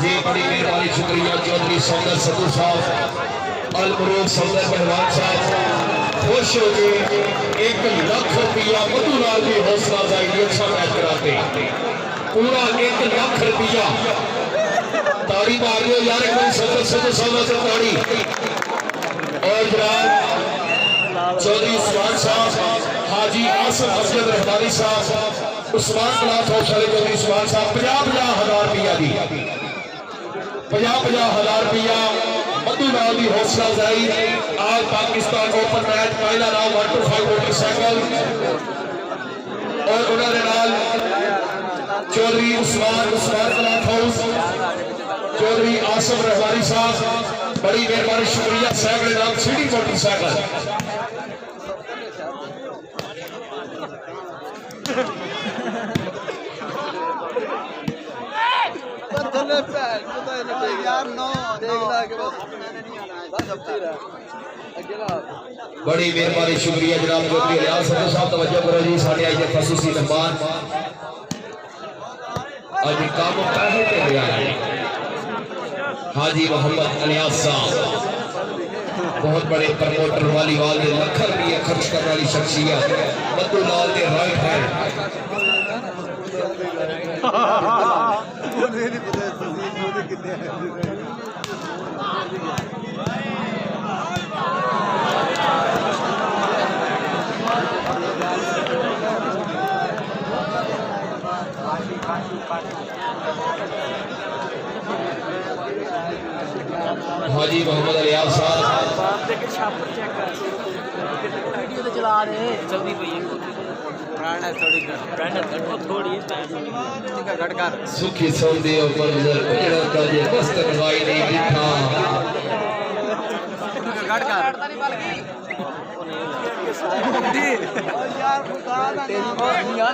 जी बड़ी मेहरबानी शुक्रिया चौधरी सौंदर सदू साहब अलमरूफ सौंदर पहलवान साहब खुश हो गए 1 लाख रुपया मधु लाल की हौसला अफजाई अच्छा मैच कराते पूरा 1 लाख रुपया ताड़ी मार लो यार एक सदर सदू साहब से ताड़ी और जनाब चौधरी उस्मान साहब हाजी आसिफ असद रहमानी साहब उस्मान कलाथ हौसले चौधरी उस्मान साहब 50,000 रुपया दी 50,000 रुपया मधु लाल की हौसला अफजाई आज पाकिस्तान ओपन मैच पहला राउंड 125 मोटरसाइकिल और उन्होंने नाल चौधरी उस्मान कलाथ हाउस चौधरी आसिफ रहमानी साहब बड़ी मेहरबानी शुक्रिया सैकड़े नाम सीढ़ी मोटरसाइकिल बड़ी मेहरबानी शुक्रिया जनाब चौधरी रियाज सदर साहब तवज्जो करो जी साडे आज खसूसी मेहमान आज काम पैसे पे गया है हाजी मोहम्मद अलियास साहब बहुत बड़े प्रमोटर वाली वाल ने लाख रुपये खर्च करने वाली शख्सियत मधु लाल के राइट हैंड हाजी मोहम्मद अलियास साहब चला रहे जल्दी सुखी सौदे मंजर उजड़ा जे मस्त नवाई नहीं दिखा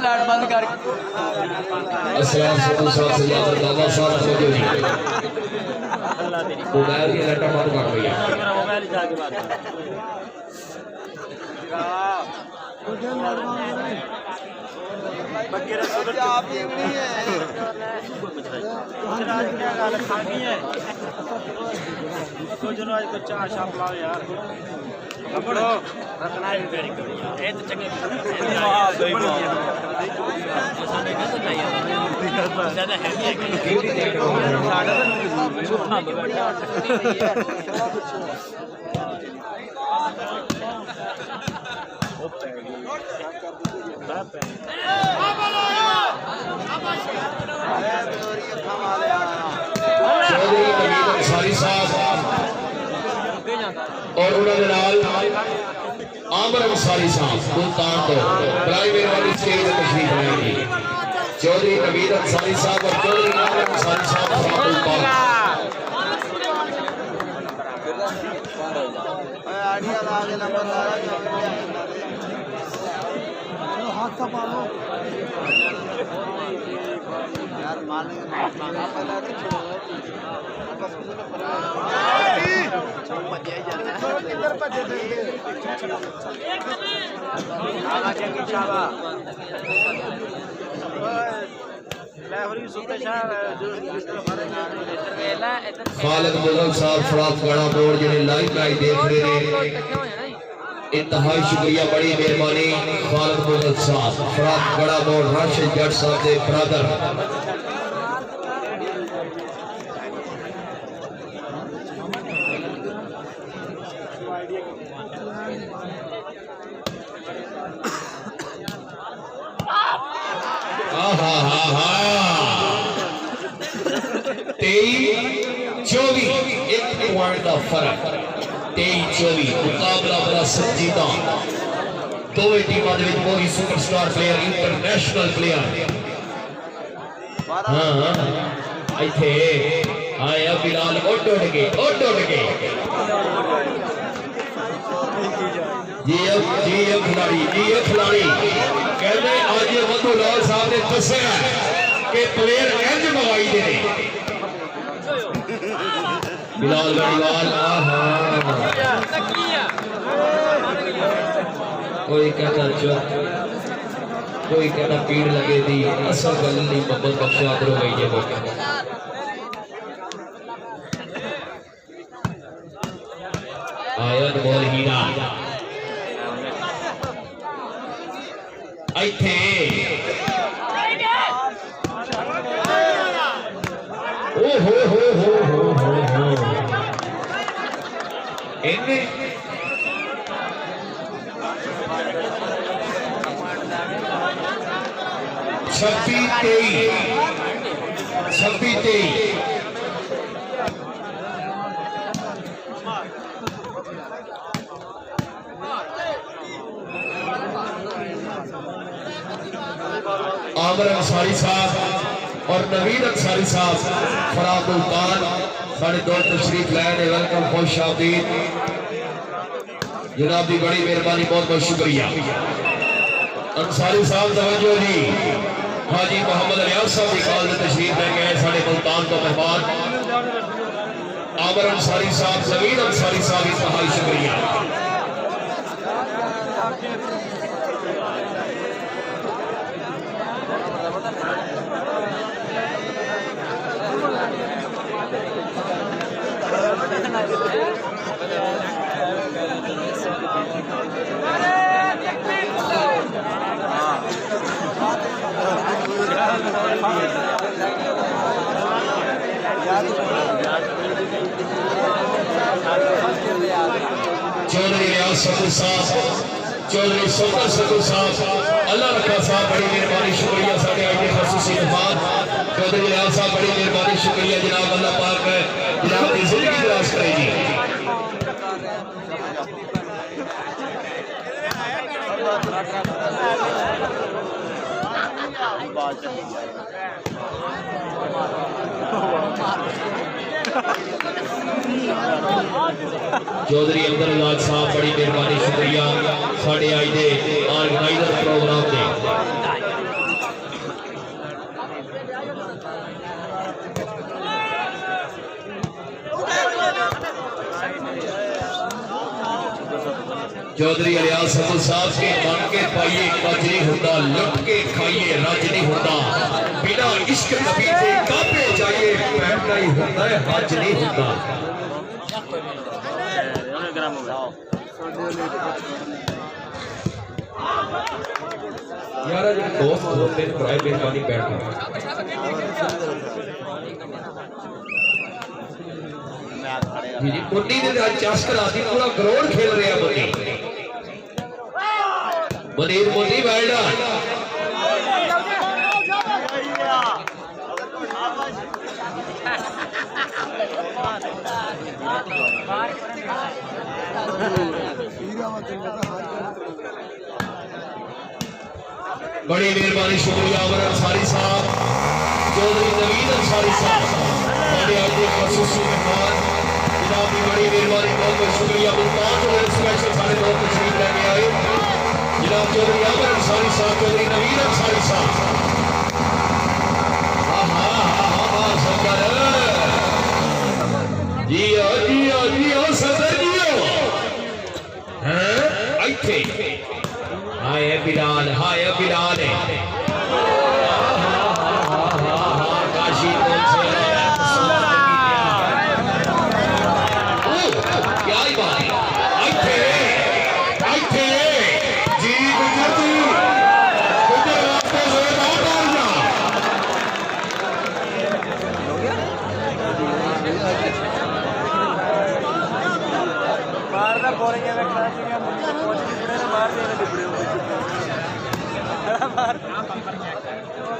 लाइट बंद कर अस्सलाम सदू साहब से याद दादा साहब चौधरी मोबाइल की लाइट मार काट भैया मोबाइल जाके बात आप ही नहीं है आज को चार शाम लाओ यार रखना है वेरी गुड यार ये तो चंगे ज्यादा हैवी है और उन्होंने नाल आमर अंसारी साहब सुल्तान को बड़ी मेहरबानी स्टेज पर तशरीफ लाएंगे चौधरी नवीद अंसारी साहब और चौधरी आमर अंसारी साहब यार खालिद मुगल साहब फराक गड़ा बोर्ड जिन्हें लाइव देख रहे हैं इंतहाई शुक्रिया बड़ी मेहरबानी खालिद मुगल साहब फराक गड़ा बोर्ड राशिद जट साहब के ब्रदर हा हा हा 23-24 एक पॉइंट का फर्क 23-24 मुकाबला बड़ा संजीदा दोवें टीमां दे विच मोरी सुपरस्टार प्लेयर इंटरनेशनल प्लेयर हां इथे आया बिलाल उड़ के जी खिलाड़ी कहते आज मधु लाल साहब ने दसिया कि प्लेयर इंज मंगाई दे बिलाल गढ़वाल कोई कहता चुप, कोई कहता पीड़ लगे दी, असल गल नहीं मोहम्मद बख्श आदर हो गई है। आयत बोल हीरा इथे ओ हो इन्हें 26-23 आमर अंसारी साहब और नवीद अंसारी साहब फराद मुल्तान साढ़े दो तशरीफ लाए। वेलकम, खुश आमदीद जनाब की बड़ी मेहरबानी, बहुत बहुत शुक्रिया। अंसारी साहब तवज्जो जी, हाजी मोहम्मद रियाज साहब की कॉल में तशरीफ लेके आए साढ़े मुल्तान को मेहमान। आमर अंसारी साहब, नवीद अंसारी साहब, इंतहाई शुक्रिया। चौधरी रियाज सदर साहब, चौधरी सफर सदर साहब, अल्लाह रखा साहब, बड़ी मेहरबानी, शुक्रिया। साढ़े आज के खसूसी मेहमान चौधरी रियाज साहब, बड़ी मेहरबानी, शुक्रिया जनाब। अल्लाह पाक जनाब की जिंदगी दराज करेगी। चौधरी अब्दुल राज साहब, बड़ी मेहरबानी, शुक्रिया साढ़े आज के ऑर्गेनाइजर प्रोग्राम के। चौधरी रियाज सदर साहब के मन के पाइए कज नहीं होता, लुट के खाइए रज नहीं होता, बिना इश्क नबी के काबे जाइए पैदा ही होता है, हज नहीं होता। यार दोस्त होते हैं, बड़ा मेहरबानी बैठ जी मुन्नी ने आज चस करा दी, पूरा करोड़ खेल रहा मुन्नी। मुनीर मुन्नी बैठा बड़ी मेहरबानी, शुक्रिया अमर अंसारी साहब, चौधरी नवीद अंसारी साहब, हमारे आज के खसूसी मेहमान जनाब की बड़ी मेहरबानी, बहुत बहुत शुक्रिया। मुल्तान जो स्पेशल सारे लोग तशरीफ लेके आए जनाब चौधरी अमर अंसारी साहब, चौधरी नवीद अंसारी साहब। जियो जियो जियो सदर जियो हैं इथे हाय बिलाल, हाय बिलाल काशी क्या ही बात है। इथे इथे जी गुजरती गुजरात को जोरदार मारना मारना पड़ेगा मैं क्लास में मुझे कोच की पूरे मार देने दिपड़े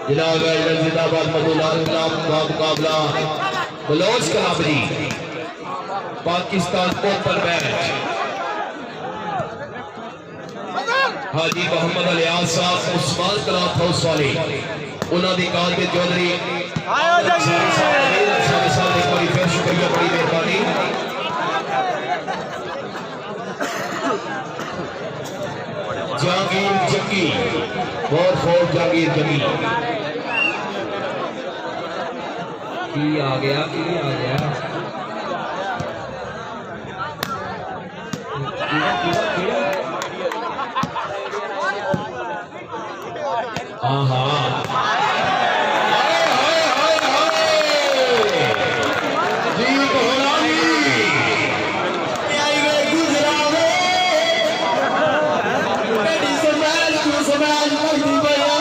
जिला जिंदाबाद मधुलाल कलाम का मुकाबला बलोच कलाबरी पाकिस्तान ओपन मैच। हाजी मोहम्मद अलियास साहब उस्मान कलाम हाउस वाले उन्होंने काल के चौधरी एक बार फिर शुक्रिया, बड़ी मेहरबानी। जहांगीर जंगी और फोर्ट जहांगीर जंगी की आ गया, की आ गया आहा हाय हाय हाय हाय जी कोहरानी आई वे गुजरावे मेरी समाज को समाज नहीं भैया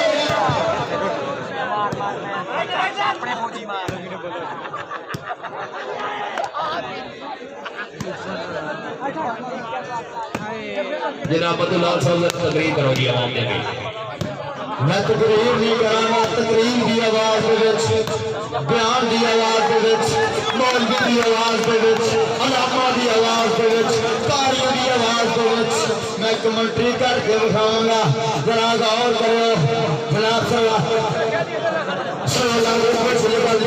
अपने मोदी मार जनाब अब्दुल्लाह साहब तकरीर करो जी आवाम दे मैं तकरीर नहीं करांगा तकरीर की आवाज दे विच बयान की आवाज दे विच मौलवी की आवाज दे विच अलामा की आवाज दे विच कारियों की आवाज दे विच मैं कमेंट्री करके दिखाऊंगा जरा गौर करो जनाब साहब सल्लल्लाहु अलैहि वसल्लम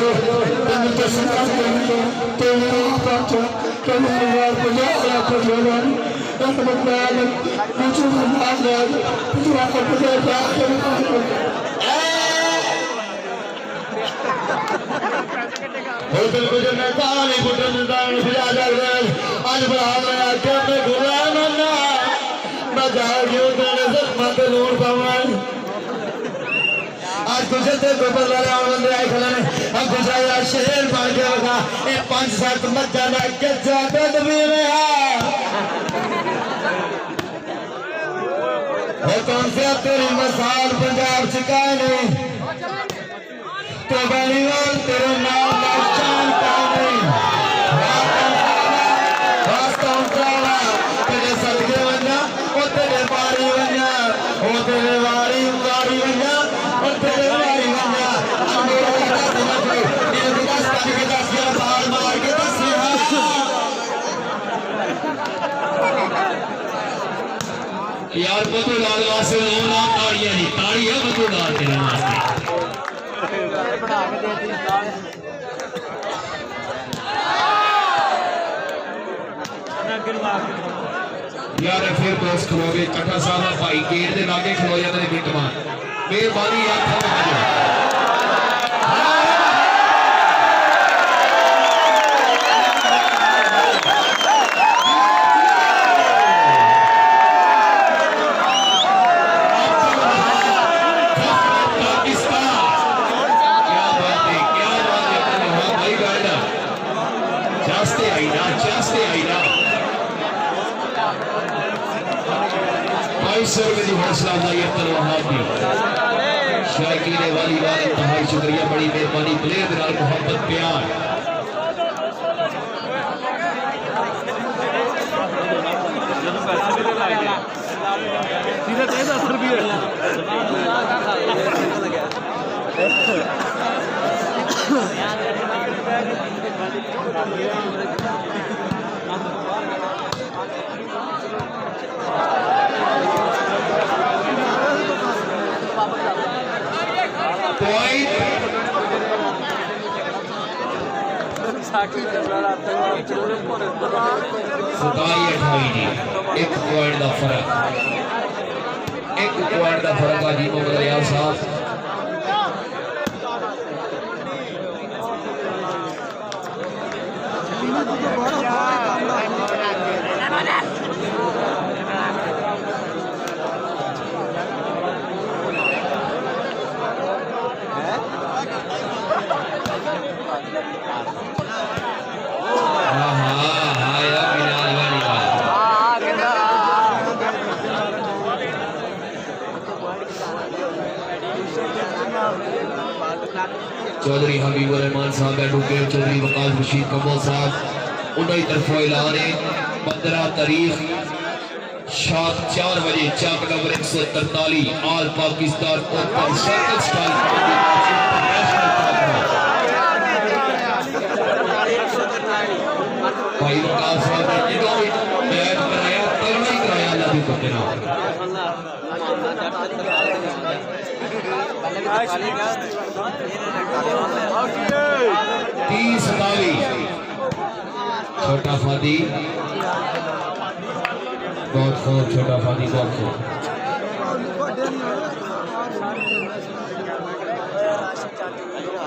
तुम तो सुना तुम आज गुजरते गोबर वाले बंदे आए खड़े ने अब गुजरा शेर बन के बता ये 5-7 मज्जा ना कच्चा दूध भी में है कौन से तेरी मसाल पंजाब सिकाए नहीं तो बनीवाल तेरे नाम का चांद का नहीं वास्तव साला तेरे सदके बन्ना वो तेरे बारी बन्ना वो तेरे वारी बन्ना और तेरे वारी बन्ना मेरा ये विकास करने के 10 साल मार के 10 यार बतूलाल वास्ते ना ताड़ियां नहीं ताड़ियां बतूलाल तेरे वास्ते यार फिर दोस्त खलोगे कट्ठा साहब भाई गेट के लागे खलो जाते मिनट बाद मेहरबानी यार हौसला शायकीन वाली वाल इंतहाई शुक्रिया बड़ी मेहरबानी प्लेयर के नाल मोहब्बत प्यार एक पॉइंट का फर्क है जी मोहम्मद रियाज साहब चौधरी हबीबुर रहमान साहब एडवोकेट चौधरी वकास रशीद कमल साहब उन्हीं तरफों ऐलान है 15 तारीख शाम 4 बजे Chak number 143 all Pakistan open circle style भाई वकास साहब ने जो मैच कराया तगड़ा ही कराया अल्लाह की करके ना 30 छोटा फादी बहुत खूब छोटा फादी बहुत खूब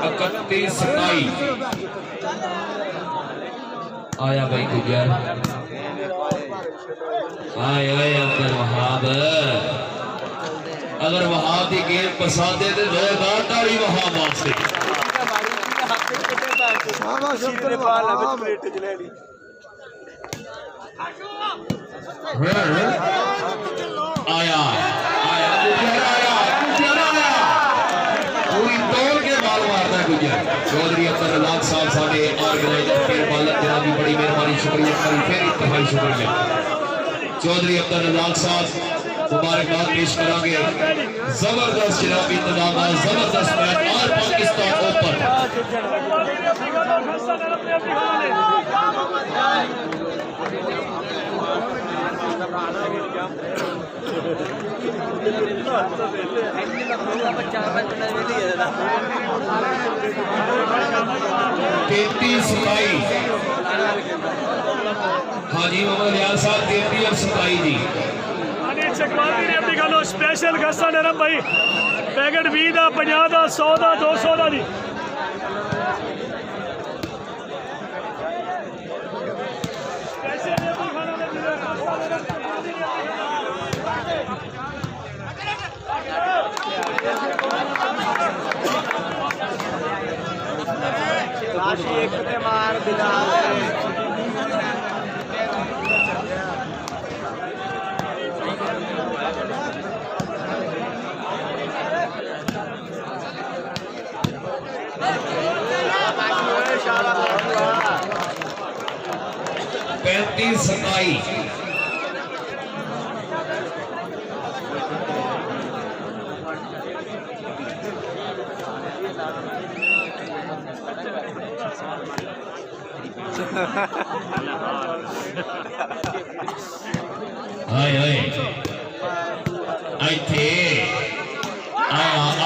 31-27 आया भाई गुजर आया अब्दुल वहाब अगर वहां की गेम पसंद है तो जोरदार ताली वहां वास्ते। आया आया पूरी तोड़ के बाल मारता है गुजर। चौधरी अब्दुल रज़ाक साहब साडे ऑर्गेनाइजर फिर बालक जनाब की बड़ी मेहरबानी, शुक्रिया फिर इंतहाई शुक्रिया। चौधरी अब्दुल रज़ाक साहब मुबारकबाद पेश करांगे। जबरदस्त जनाब इंतजाम, जबरदस्त मैच और पाकिस्तान ओपन। 33-27। हाँ जी मोहम्मद लियाज साहब 33-27 जी। स्पेशल गस्सा नरम भाई पैकेट 20 का 50 का 100 का 200 का जी। मार दिला सताई। आया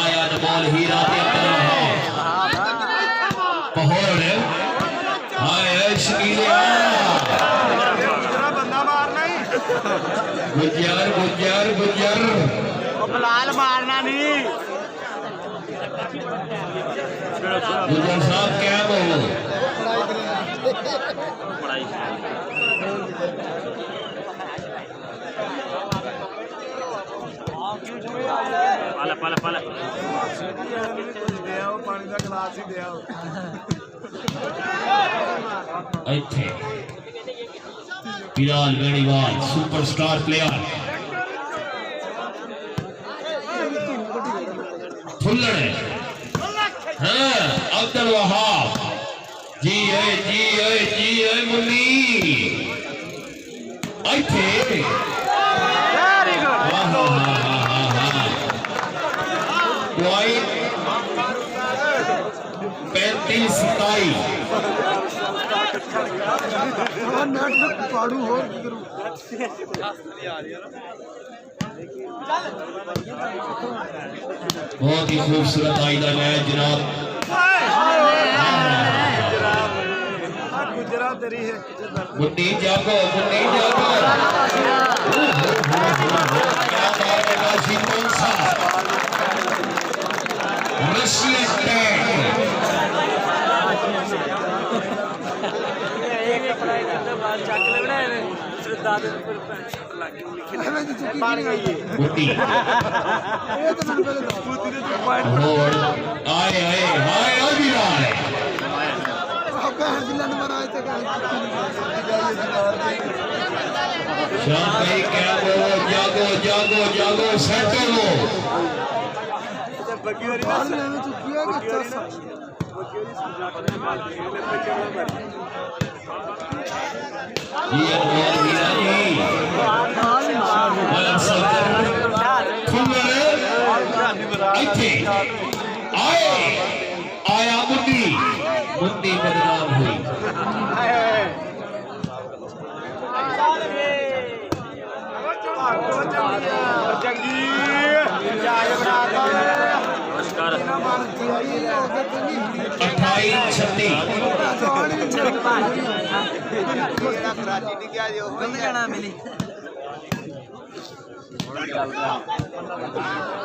आया नमोल हीरा पहोड़ गुजर गुजर गुजर बिलाल मारना नहीं। गुजर साहब क्या बोलो पाला पाला पाला पानी का गिलास ही दिया बिलाल बेनीवाल सुपरस्टार प्लेयर फुल्लड़ हाँ अब्दुल वहाब जी है मुन्नी ऐथे 35-27 बहुत ही खूबसूरत आई का मैच जनाब। मुन्नी जागो मुन्नी जागो जागो जागो जागो सेट हो आया मुन्नी मुन्नी बदनाम हुई।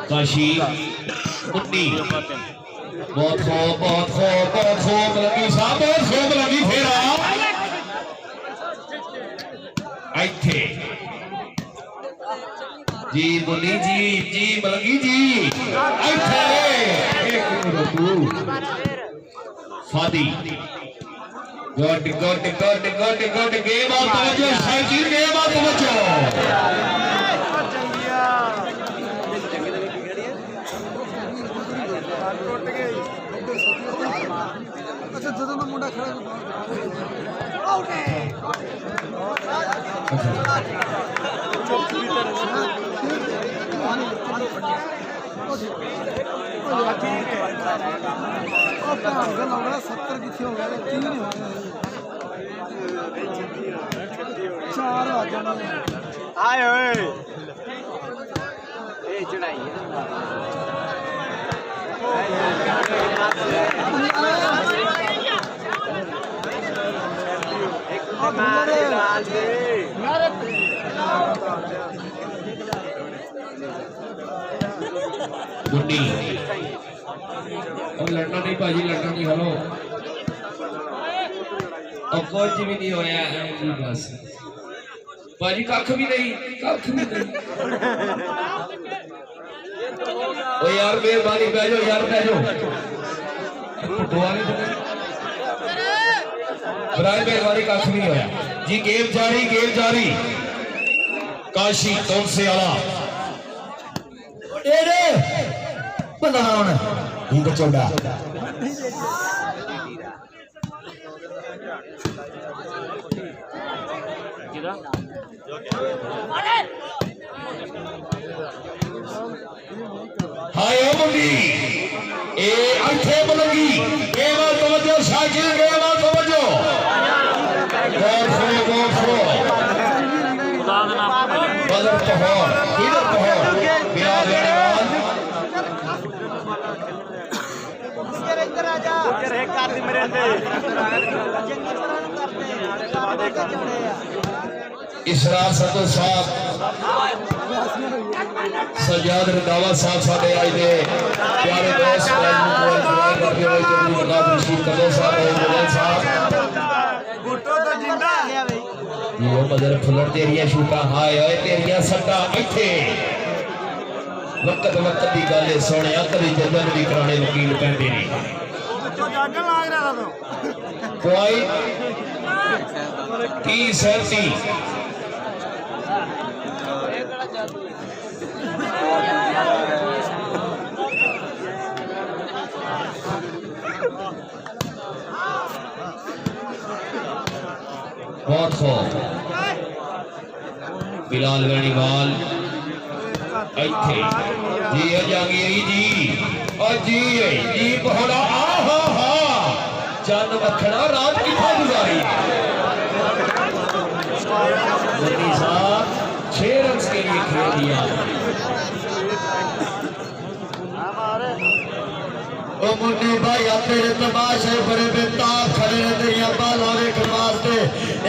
काशी मुन्नी बहुत खूब लगी साहब बहुत खूब लगी फिर जी Munni ji Malangi ji Fadi good good good good good game of तवज्जो शाकिर गेम ऑफ तवज्जो अच्छा ਜਦੋਂ ਦਾ ਮੁੰਡਾ ਖੜਾ ਆਊਟ है 70 किथे हो गया 3 नहीं हो गया 4 आ जाना आए ओए ए चढ़ाई गुड्डी और लड़ना नहीं भाजी लड़ना नहीं हेलो और कुछ भी नहीं होया जी बस भाजी कख भी नहीं ओ यार मेहरबानी बह जाओ यार बह जाओ दुआरे बराए मेहरबानी कख भी नहीं होया जी गेम जारी काशी कौन से आला एरे बनाउन ही बचोड़ा हाय ओ मुंडी ए अच्छे मलंगी ए वाल तवज्जो शाकिर ए वाल तवज्जो गौर फो खुदा का नाम बदर पहर इधर पहर बिलाल इधर आ जा इधर है कर दे मेरे इसरार सतो साहब सजाद रंधावा साहब साडे आए ने प्यारे दोस्त दुआ करते हुए जरूर बता रशीद कदो साहब और साहब गुट्टो तो जिंदा ये मदर फुलर तेरिया शूटा हाय ओए तेरिया सट्टा इथे वक्त दी गल है सोनिया कदी जदन भी कराने वकील कहंदे ने तो जागन लाग रहा था कोई 30 30 बहुत खूब बिलाल गणीवाल इथे जी जहांगीरी जी बहड़ा आहा हा चंद मखना रात कितना गुजारी मोदी साहब 6 रन के लिए खेल दिया ओ मुन्नी भाई तेरे तमाशे बड़े बेताब खड़े तेरिया बालों वेखण वास्ते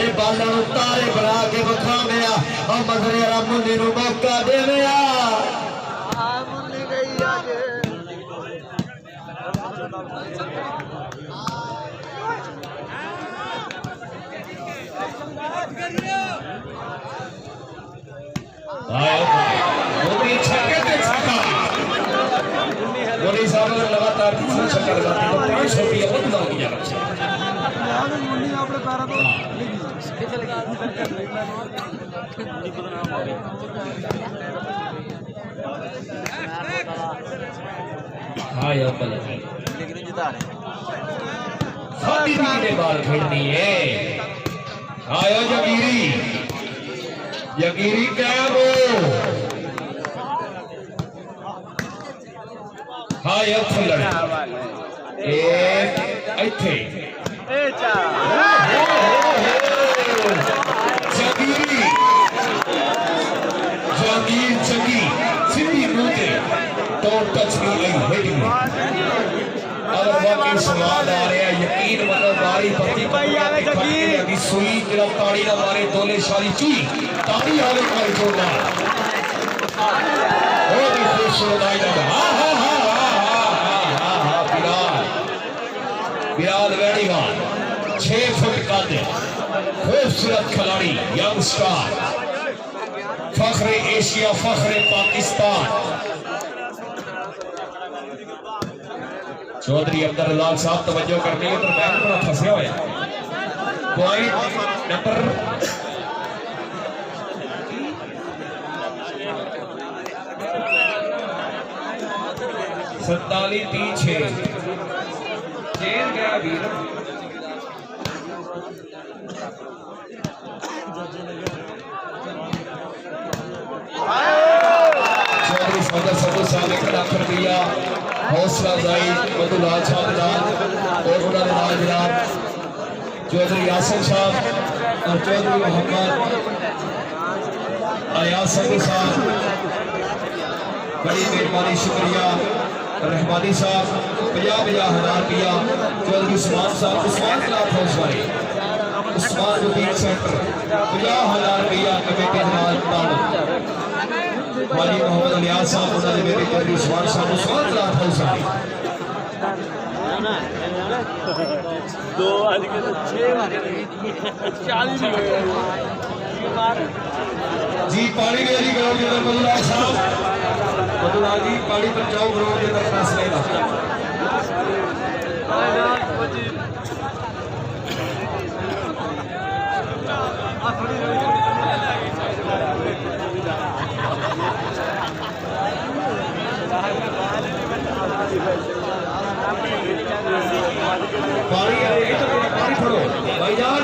ए बालों तारे बना के विखावे आ और मगरेरा मुन्नी नूं मौका देवे आ मुन्नी गई आज मोदी छक्के ते छक्का मोदी साहब लगातार तीसरा छक्का लगाते तो 500 रुपया बहुत मांगी जा रहा है मुन्नी अपने पैरों तो हाँ यार पहले लेकिन जिता रहे साथी ने बाल खेलनी है आयो जगीरी क्या वो हाँ यार फुल्लड़ इथे जहांगीर चंगी सीधी मुंह तो टच नहीं हिटिंग और वाकई स्वाद आ रहा है यकीन मतलब बारी पति अभी सुई जरा ताड़ी ना मारे दोले शाली चुई ताड़ी आवे कोई छोड़ना ओ भी खुश हो जाएगा बिलाल वेणीवाल 6 फुट कद खूबसूरत खिलाड़ी यंग स्टार फख्र एशिया फख्र पाकिस्तान चौधरी अब्दुल्लाह साहब तवज्जो करनी है, तो मैच बड़ा फंसा हुआ है। पॉइंट नंबर 47-6 जेल गया वीर। चौधरी सदर साहब 1 लाख रुपया हौसला अफजाई मधुलाल साहब और उन्होंने नाल जनाब चौधरी यासिन साहब और चौधरी मोहम्मद अयाज संधू साहब, बड़ी मेहरबानी शुक्रिया। रहमानी साहब 50,000 रुपया चौधरी उस्मान साहब, उस्मान खिलाफ हौसला उस्मान मुदीन सेंटर 50,000 रुपया कमेटी नाल ताड़ वाली मोहम्मद अलियास साहब, उन्होंने मेरे चौधरी उस्मान साहब, उस्मान खिलाफ हौसला दो आज के तो 40 भी हो गए जी। पानी मेरी ग्राउंड के अंदर मधुलाल साहब, मधुलाल जी पानी बचाओ ग्राउंड के अंदर फैसले का। पानी पानी फड़ो भाईजान।